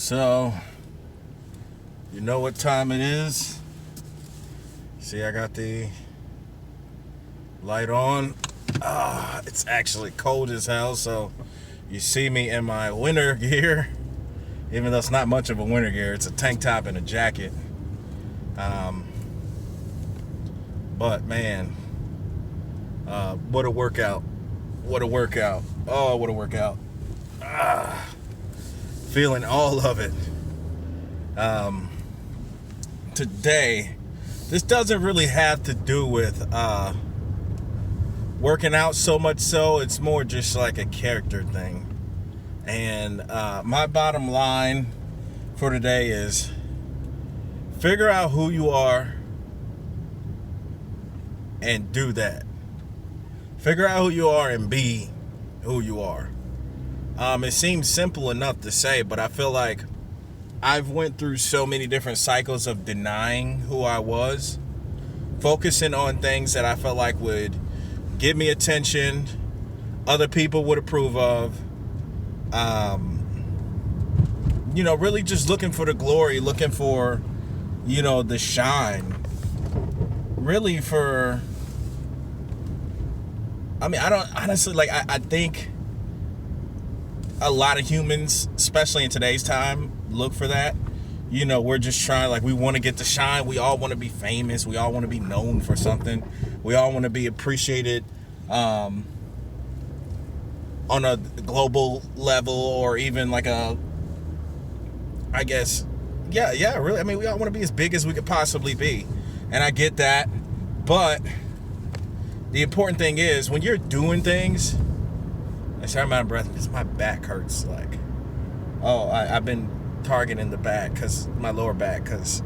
So, you know what time it is? See, I got the light on. It's actually cold as hell, so you see me in my winter gear. Even though it's not much of a winter gear, it's a tank top and a jacket. But man, what a workout. What a workout. Oh, what a workout. Feeling all of it. Today, this doesn't really have to do with working out so much so. It's more just like a character thing. And my bottom line for today is figure out who you are and do that. Figure out who you are and be who you are. It seems simple enough to say, but I feel like I've went through so many different cycles of denying who I was, focusing on things that I felt like would give me attention, other people would approve of, really just looking for the glory, looking for, the shine, really for, I don't, honestly, I think a lot of humans, especially in today's time, look for that. We're just trying, we want to get the shine. We all want to be famous. We all want to be known for something. We all want to be appreciated on a global level, or even really. We all want to be as big as we could possibly be. And I get that. But the important thing is, when you're doing things, I'm out of breath because my back hurts. I've been targeting the back, my lower back, because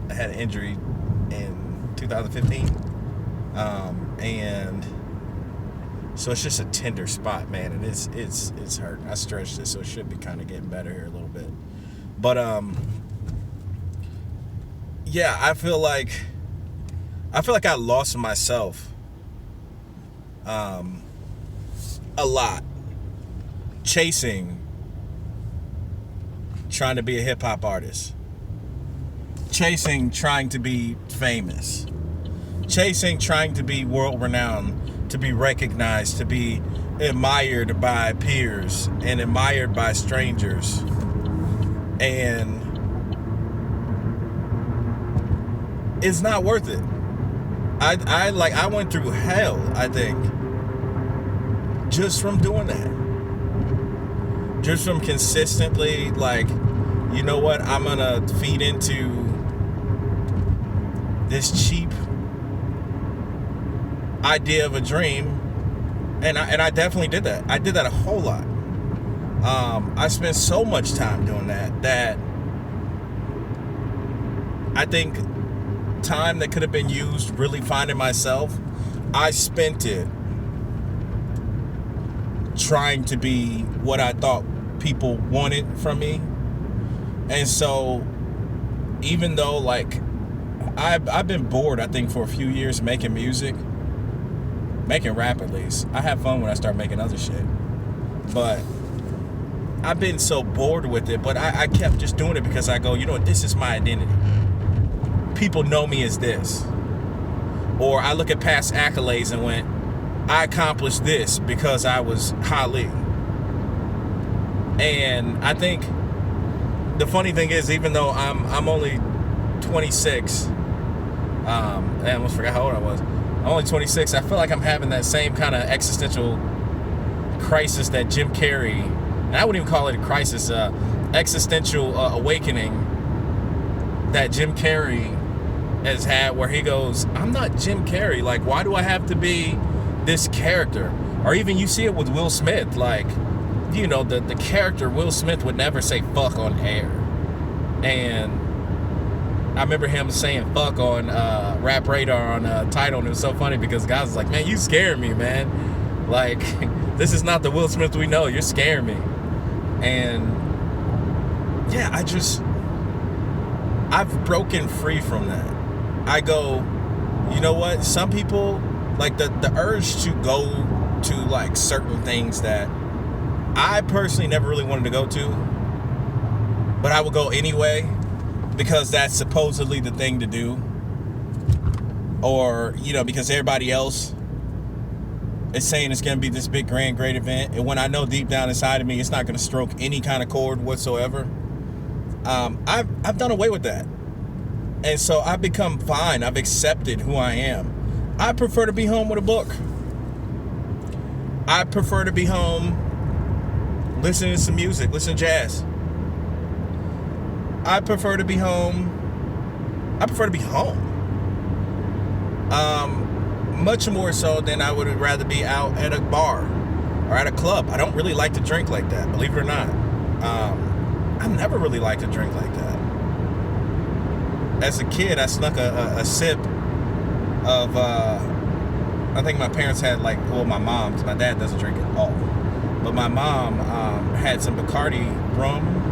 I had an injury in 2015. And so it's just a tender spot, man. And it's hurt. I stretched it, so it should be kind of getting better here a little bit. But I feel like I lost myself a lot, chasing, trying to be a hip-hop artist, chasing, trying to be famous, chasing, trying to be world-renowned, to be recognized, to be admired by peers and admired by strangers. And it's not worth it. I went through hell, I think, just from doing that. Just from consistently, you know what, I'm gonna feed into this cheap idea of a dream. And I definitely did that. I did that a whole lot. I spent so much time doing that I think time that could have been used really finding myself, I spent it trying to be what I thought people wanted from me. And so even though I've been bored, I think, for a few years making music, making rap at least. I have fun when I start making other shit, but I've been so bored with it. But I kept just doing it because I go, this is my identity. People know me as this. Or I look at past accolades and went, I accomplished this because I was Hali. And I think the funny thing is, even though I'm only 26, I almost forgot how old I was. I'm only 26. I feel like I'm having that same kind of existential crisis that Jim Carrey, and I wouldn't even call it a crisis, existential awakening that Jim Carrey has had, where he goes, I'm not Jim Carrey. Why do I have to be this character? Or even you see it with Will Smith. The character Will Smith would never say fuck on air. And I remember him saying fuck on Rap Radar on Tidal, and it was so funny because guys was like, man, you scare me, man. This is not the Will Smith we know. You're scaring me. And I've broken free from that. I go, you know what? Some people, the urge to go to certain things that I personally never really wanted to go to, but I would go anyway because that's supposedly the thing to do. Or, because everybody else is saying it's going to be this big, grand, great event. And when I know deep down inside of me, it's not going to stroke any kind of chord whatsoever. I've done away with that. And so I've become fine. I've accepted who I am. I prefer to be home with a book. I prefer to be home listening to some music, listening to jazz. I prefer to be home. Much more so than I would rather be out at a bar or at a club. I don't really like to drink like that, believe it or not. I never really liked to drink like that. As a kid, I snuck a sip of, I think my parents had my mom, because my dad doesn't drink at all. But my mom had some Bacardi rum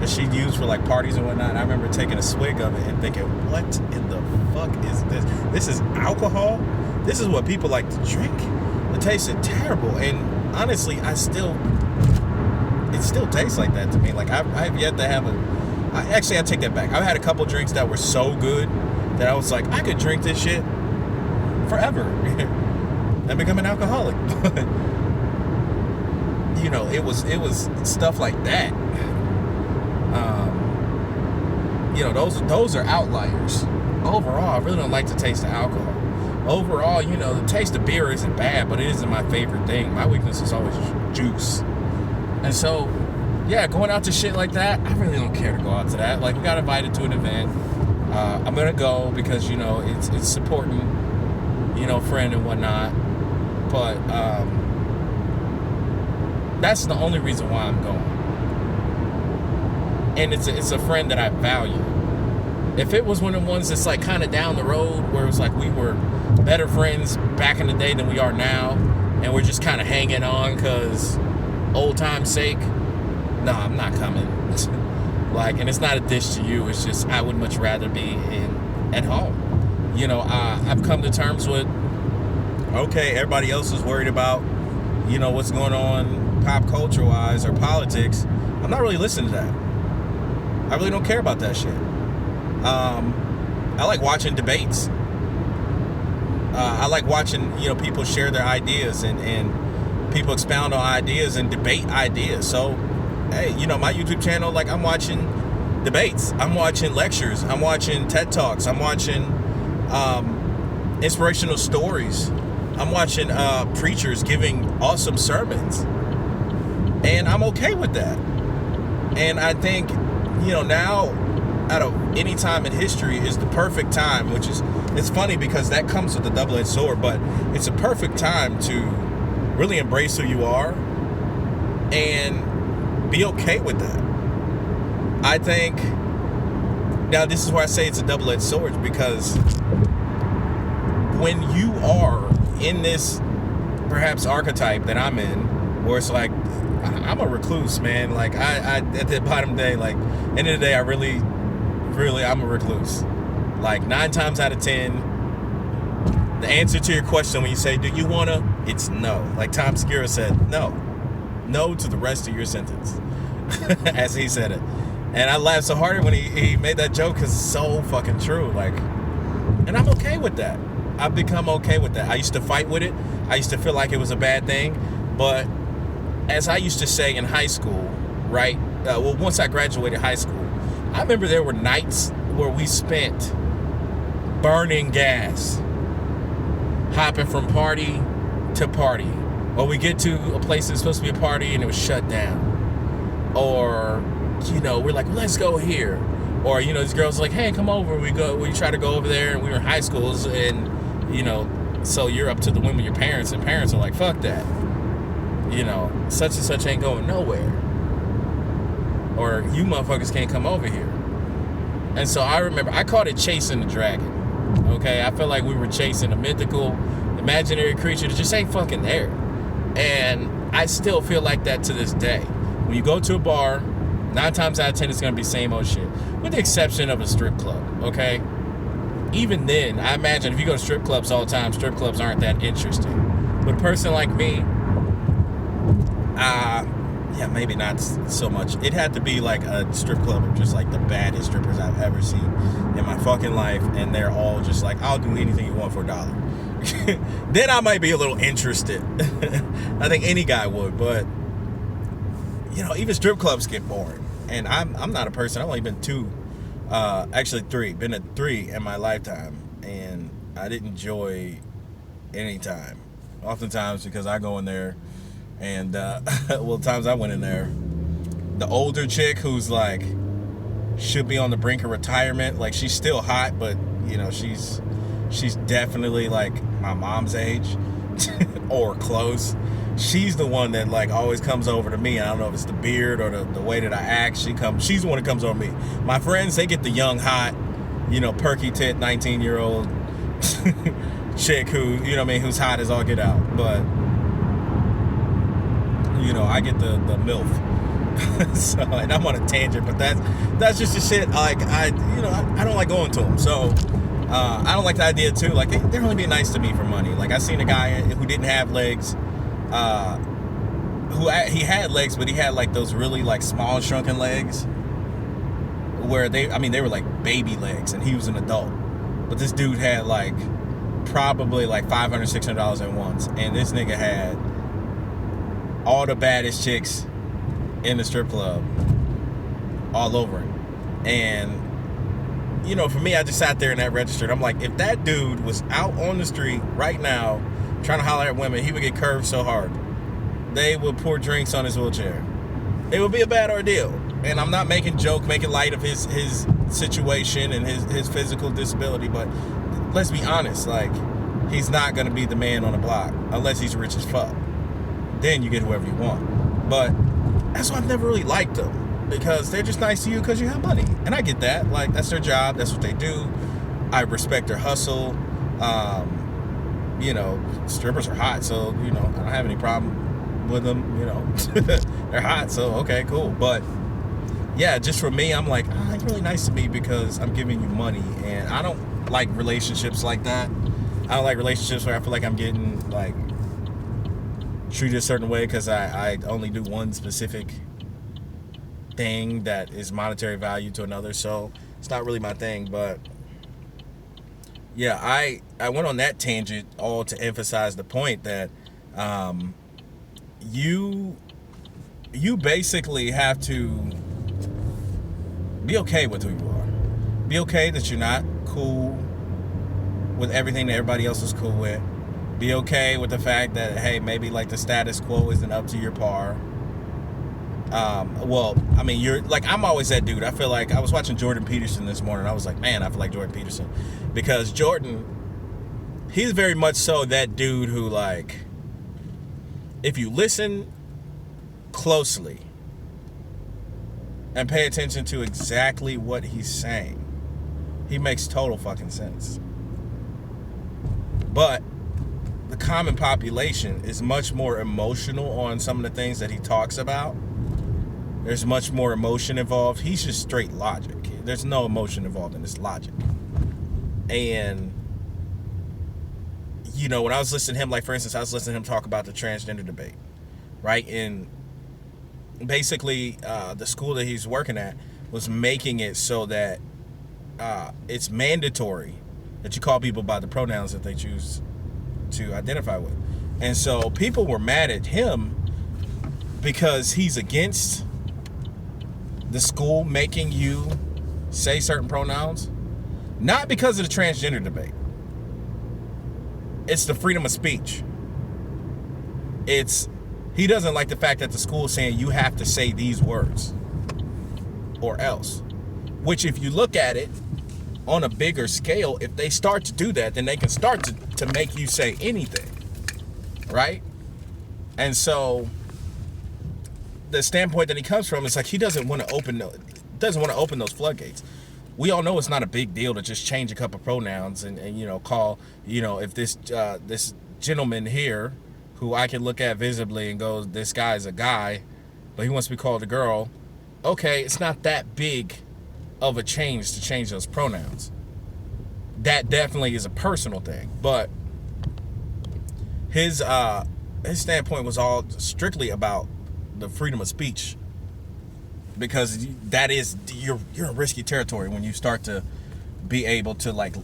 that she'd use for parties and whatnot. And I remember taking a swig of it and thinking, what in the fuck is this? This is alcohol? This is what people like to drink? It tasted terrible. And honestly, it still tastes like that to me. I've yet to have I take that back. I've had a couple drinks that were so good that I was like, I could drink this shit forever and become an alcoholic. It was stuff like that. Those are outliers. Overall, I really don't like the taste of alcohol. Overall, the taste of beer isn't bad, but it isn't my favorite thing. My weakness is always juice. And so, yeah, going out to shit like that, I really don't care to go out to that. We got invited to an event. I'm gonna go because it's supporting, friend and whatnot. But that's the only reason why I'm going. And it's a friend that I value. If it was one of the ones that's kind of down the road, where it was we were better friends back in the day than we are now, and we're just kind of hanging on because old time's sake, no, I'm not coming. And it's not a dish to you. It's just I would much rather be at home. I've come to terms with, okay, everybody else is worried about, what's going on pop culture wise or politics. I'm not really listening to that. I really don't care about that shit. I like watching debates. I like watching, people share their ideas and people expound on ideas and debate ideas. So, hey, my YouTube channel, I'm watching debates. I'm watching lectures. I'm watching TED Talks. I'm watching inspirational stories. I'm watching preachers giving awesome sermons. And I'm okay with that. And I think, now out of any time in history is the perfect time, it's funny because that comes with a double-edged sword, but it's a perfect time to really embrace who you are and be okay with that. I think, now this is where I say it's a double-edged sword, because when you are in this perhaps archetype that I'm in, where it's I'm a recluse, man. I at the bottom of the day, end of the day, I really, I'm a recluse. 9 times out of 10, the answer to your question when you say, do you wanna? It's no. Tom Segura said, no. No to the rest of your sentence. As he said it. And I laughed so hard when he made that joke because it's so fucking true. And I'm okay with that. I've become okay with that. I used to fight with it. I used to feel like it was a bad thing. But as I used to say in high school, right? Once I graduated high school, I remember there were nights where we spent burning gas, hopping from party to party. Or we get to a place that's supposed to be a party and it was shut down. Or, we're like, let's go here. Or, these girls are like, hey, come over. We try to go over there, and we were in high schools, and, so you're up to the whim of your parents, and parents are like, fuck that. Such and such ain't going nowhere. Or you motherfuckers can't come over here. And so I remember, I called it chasing the dragon. Okay, I felt like we were chasing a mythical, imaginary creature that just ain't fucking there. And I still feel like that to this day. When you go to a bar, 9 times out of 10 it's gonna be same old shit. With the exception of a strip club, okay? Even then, I imagine if you go to strip clubs all the time, strip clubs aren't that interesting. But a person like me, yeah, maybe not so much. It had to be like a strip club of just like the baddest strippers I've ever seen in my fucking life, and they're all just like, I'll do anything you want for $1. Then I might be a little interested. I think any guy would, but even strip clubs get boring. And I'm not a person. I've only been actually three. Been at 3 in my lifetime, and I didn't enjoy any time. Oftentimes because I go in there, and times I went in there, the older chick who's like should be on the brink of retirement, like she's still hot, but she's definitely like my mom's age or close. She's the one that like always comes over to me. I don't know if it's the beard or the way that I act. She's the one that comes over me. My friends, they get the young, hot, perky tit 19-year-old chick who, who's hot as all get out. But I get the MILF. So, and I'm on a tangent, but that's just the shit. Like I don't like going to them. So I don't like the idea too. Like they're only being nice to me for money. Like I seen a guy who didn't have legs. He had legs, but he had like those really like small shrunken legs where they were like baby legs, and he was an adult. But this dude had like probably like $500, $600 at once, and this nigga had all the baddest chicks in the strip club all over him. And for me, I just sat there in that register, and I'm like, if that dude was out on the street right now trying to holler at women, he would get curved so hard. They would pour drinks on his wheelchair. It would be a bad ordeal. And I'm not making light of his situation and his physical disability, but let's be honest, like, he's not going to be the man on the block unless he's rich as fuck. Then you get whoever you want. But that's why I've never really liked them, because they're just nice to you because you have money. And I get that. Like, that's their job. That's what they do. I respect their hustle. Strippers are hot, so, I don't have any problem with them, They're hot, so, okay, cool. But, yeah, just for me, I'm like, you're really nice to me because I'm giving you money, and I don't like relationships like that. I don't like relationships where I feel like I'm getting, like, treated a certain way because I only do one specific thing that is monetary value to another, so it's not really my thing. But yeah, I went on that tangent all to emphasize the point that you basically have to be okay with who you are. Be okay that you're not cool with everything that everybody else is cool with. Be okay with the fact that, hey, maybe like the status quo isn't up to your par. You're like, I'm always that dude. I feel like I was watching Jordan Peterson this morning. I was like, man, I feel like Jordan Peterson, because Jordan, he's very much so that dude who, like, if you listen closely and pay attention to exactly what he's saying, he makes total fucking sense. But the common population is much more emotional on some of the things that he talks about. There's much more emotion involved. He's just straight logic. There's no emotion involved in this logic. And, when I was listening to him, like, for instance, I was listening to him talk about the transgender debate, right? And basically, the school that he's working at was making it so that it's mandatory that you call people by the pronouns that they choose to identify with. And so people were mad at him because he's against the school making you say certain pronouns, not because of the transgender debate. It's the freedom of speech. He doesn't like the fact that the school is saying you have to say these words or else, which, if you look at it on a bigger scale, if they start to do that, then they can start to make you say anything, right? And so the standpoint that he comes from is like, he doesn't want to open those floodgates. We all know it's not a big deal to just change a couple pronouns and call, if this gentleman here, who I can look at visibly and go, this guy's a guy, but he wants to be called a girl. Okay, it's not that big of a change to change those pronouns. That definitely is a personal thing, but his standpoint was all strictly about the freedom of speech, because that is you're in risky territory when you start to be able to like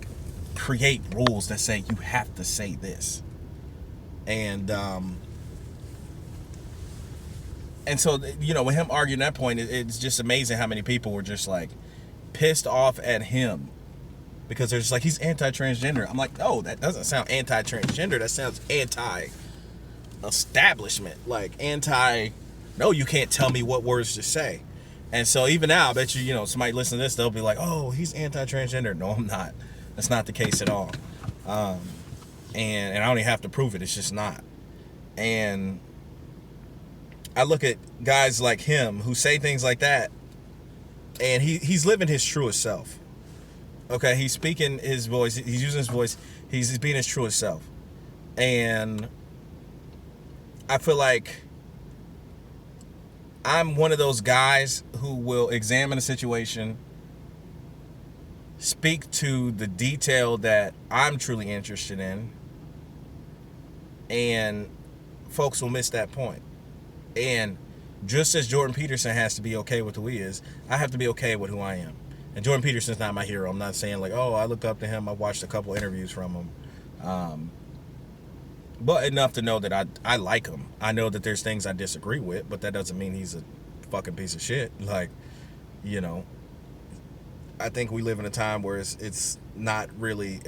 create rules that say you have to say this. And so, you know, with him arguing that point, it's just amazing how many people were just like pissed off at him because they're just like, he's anti-transgender. I'm like, no, that doesn't sound anti-transgender. That sounds anti-establishment. Like no, you can't tell me what words to say. And so even now, I bet you know, somebody listen to this, they'll be like, oh, he's anti-transgender. No, I'm not. That's not the case at all. And I don't even have to prove it. It's just not. And I look at guys like him who say things like that, and he's living his truest self. Okay, he's speaking his voice. He's using his voice. He's being his truest self. And I feel like I'm one of those guys who will examine a situation, speak to the detail that I'm truly interested in, and folks will miss that point. And just as Jordan Peterson has to be okay with who he is, I have to be okay with who I am. And Jordan Peterson's not my hero. I'm not saying like, oh, I looked up to him. I watched a couple interviews from him. But enough to know that I like him. I know that there's things I disagree with, but that doesn't mean he's a fucking piece of shit. Like, you know, I think we live in a time where it's not really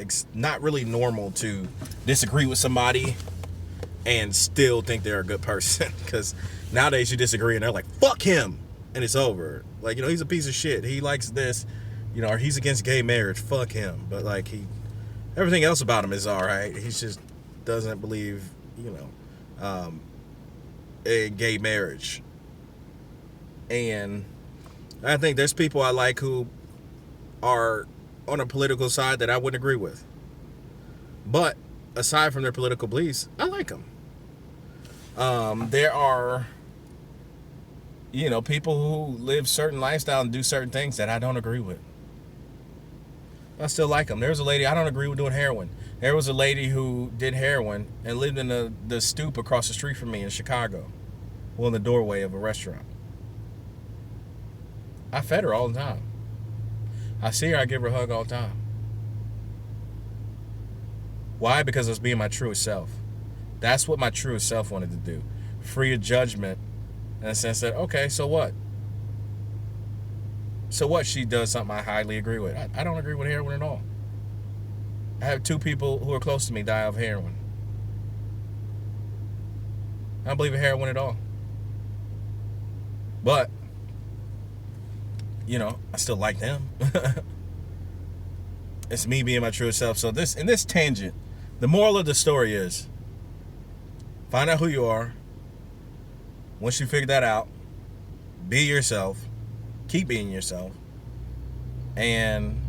normal to disagree with somebody and still think they're a good person. Because nowadays you disagree and they're like, fuck him, and it's over. Like, you know, he's a piece of shit. He likes this, you know, or he's against gay marriage. Fuck him. But like, everything else about him is all right. He just doesn't believe, you know, in gay marriage. And I think there's people I like who are on a political side that I wouldn't agree with. But aside from their political beliefs, I like them. There are, you know, people who live certain lifestyle and do certain things that I don't agree with. I still like them. There's a lady, I don't agree with doing heroin. There was a lady who did heroin and lived in the stoop across the street from me in Chicago. Well, in the doorway of a restaurant. I fed her all the time. I see her, I give her a hug all the time. Why? Because I was being my truest self. That's what my truest self wanted to do. Free of judgment in the sense that, okay, so what? So what? She does something I highly agree with. I don't agree with heroin at all. I have 2 people who are close to me die of heroin. I don't believe in heroin at all. But, you know, I still like them. It's me being my true self. So in this tangent, the moral of the story is, find out who you are. Once you figure that out, be yourself. Keep being yourself. And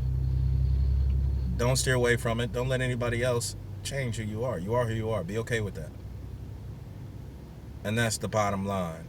don't steer away from it. Don't let anybody else change who you are. You are who you are. Be okay with that. And that's the bottom line.